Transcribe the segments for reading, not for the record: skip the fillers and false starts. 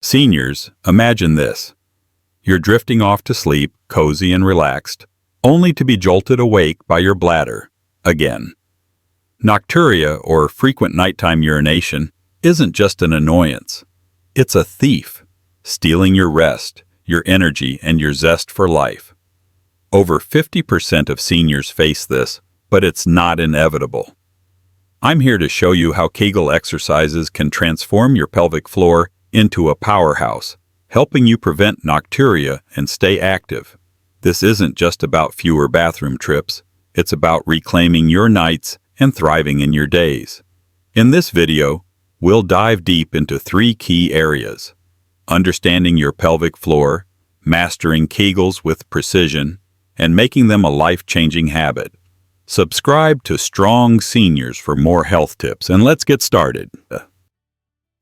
Seniors, imagine this. You're drifting off to sleep, cozy and relaxed, only to be jolted awake by your bladder, again. Nocturia, or frequent nighttime urination, isn't just an annoyance. It's a thief, stealing your rest, your energy, and your zest for life. Over 50% of seniors face this, but it's not inevitable. I'm here to show you how Kegel exercises can transform your pelvic floor into a powerhouse, helping you prevent nocturia and stay active. This isn't just about fewer bathroom trips, it's about reclaiming your nights and thriving in your days. In this video, we'll dive deep into 3 key areas: understanding your pelvic floor, mastering Kegels with precision, and making them a life-changing habit. Subscribe to Strong Seniors for more health tips, and let's get started.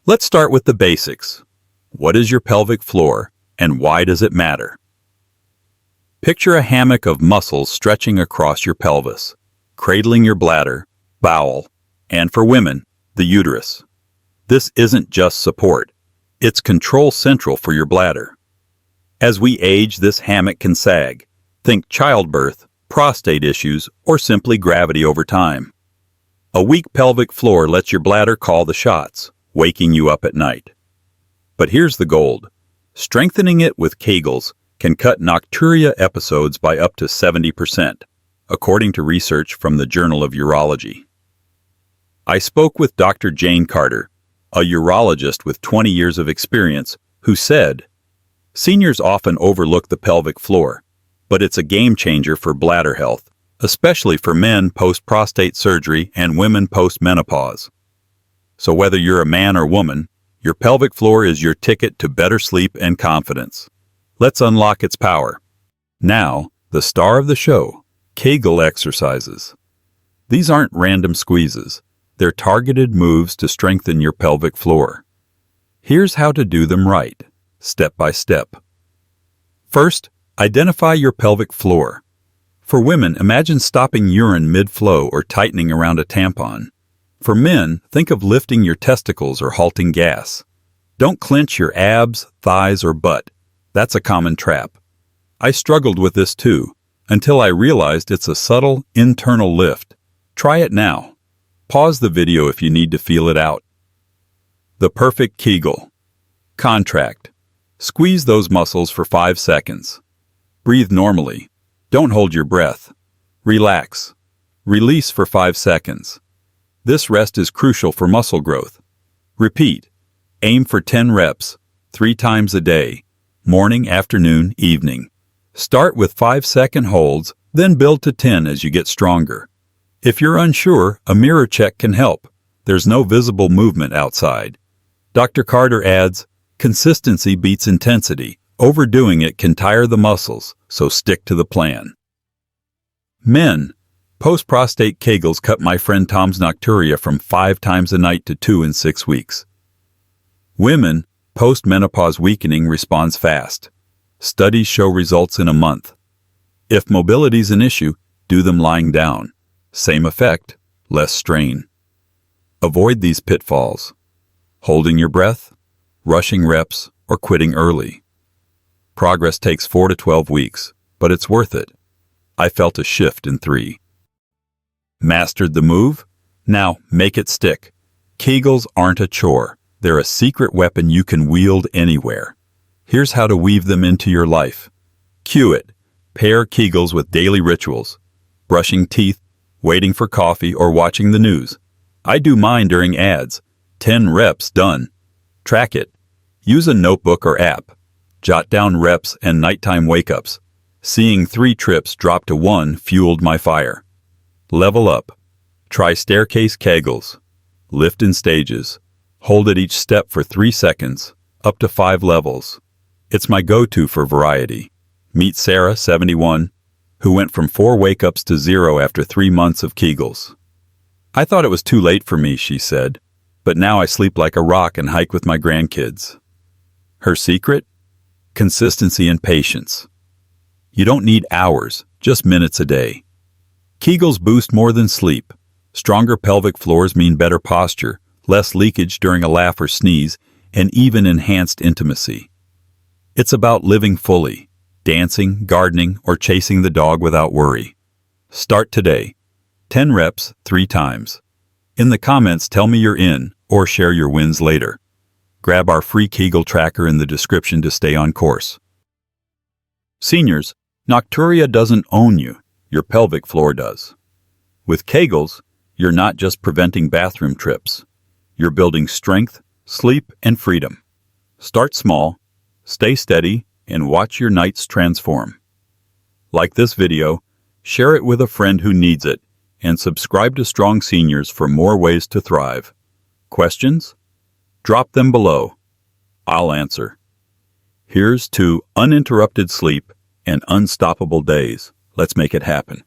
Let's start with the basics. What is your pelvic floor, and why does it matter? Picture a hammock of muscles stretching across your pelvis, cradling your bladder, bowel, and for women, the uterus. This isn't just support, it's control central for your bladder. As we age, this hammock can sag. Think childbirth, prostate issues, or simply gravity over time. A weak pelvic floor lets your bladder call the shots, waking you up at night. But here's the gold. Strengthening it with Kegels can cut nocturia episodes by up to 70%, according to research from the Journal of Urology. I spoke with Dr. Jane Carter, a urologist with 20 years of experience, who said, "Seniors often overlook the pelvic floor, but it's a game changer for bladder health, especially for men post-prostate surgery and women post-menopause. So whether you're a man or woman, your pelvic floor is your ticket to better sleep and confidence. Let's unlock its power." Now, the star of the show, Kegel exercises. These aren't random squeezes. They're targeted moves to strengthen your pelvic floor. Here's how to do them right, step by step. First, identify your pelvic floor. For women, imagine stopping urine mid-flow or tightening around a tampon. For men, think of lifting your testicles or halting gas. Don't clench your abs, thighs, or butt. That's a common trap. I struggled with this too, until I realized it's a subtle, internal lift. Try it now. Pause the video if you need to feel it out. The perfect Kegel. Contract. Squeeze those muscles for 5 seconds. Breathe normally. Don't hold your breath. Relax. Release for 5 seconds. This rest is crucial for muscle growth. Repeat. Aim for 10 reps, 3 times a day, morning, afternoon, evening. Start with 5-second holds, then build to 10 as you get stronger. If you're unsure, a mirror check can help. There's no visible movement outside. Dr. Carter adds, consistency beats intensity. Overdoing it can tire the muscles, so stick to the plan. Men, post-prostate Kegels cut my friend Tom's nocturia from 5 times a night to 2 in 6 weeks. Women, post-menopause weakening responds fast. Studies show results in a month. If mobility's an issue, do them lying down. Same effect, less strain. Avoid these pitfalls: holding your breath, rushing reps, or quitting early. Progress takes 4 to 12 weeks, but it's worth it. I felt a shift in 3. Mastered the move? Now make it stick. Kegels aren't a chore. They're a secret weapon you can wield anywhere. Here's how to weave them into your life. Cue it. Pair Kegels with daily rituals. Brushing teeth, waiting for coffee, or watching the news. I do mine during ads. 10 reps done. Track it. Use a notebook or app. Jot down reps and nighttime wake-ups. Seeing 3 trips drop to 1 fueled my fire. Level up. Try staircase Kegels. Lift in stages. Hold at each step for 3 seconds, up to 5 levels. It's my go-to for variety. Meet Sarah, 71, who went from 4 wake-ups to 0 after 3 months of Kegels. I thought it was too late for me, she said, but now I sleep like a rock and hike with my grandkids. Her secret? Consistency and patience. You don't need hours, just minutes a day. Kegels boost more than sleep. Stronger pelvic floors mean better posture, less leakage during a laugh or sneeze, and even enhanced intimacy. It's about living fully, dancing, gardening, or chasing the dog without worry. Start today. 10 reps, 3 times. In the comments, tell me you're in, or share your wins later. Grab our free Kegel tracker in the description to stay on course. Seniors, Nocturia doesn't own you, your pelvic floor does. With Kegels, you're not just preventing bathroom trips. You're building strength, sleep, and freedom. Start small, stay steady, and watch your nights transform. Like this video, share it with a friend who needs it, and subscribe to Strong Seniors for more ways to thrive. Questions? Drop them below. I'll answer. Here's to uninterrupted sleep and unstoppable days. Let's make it happen.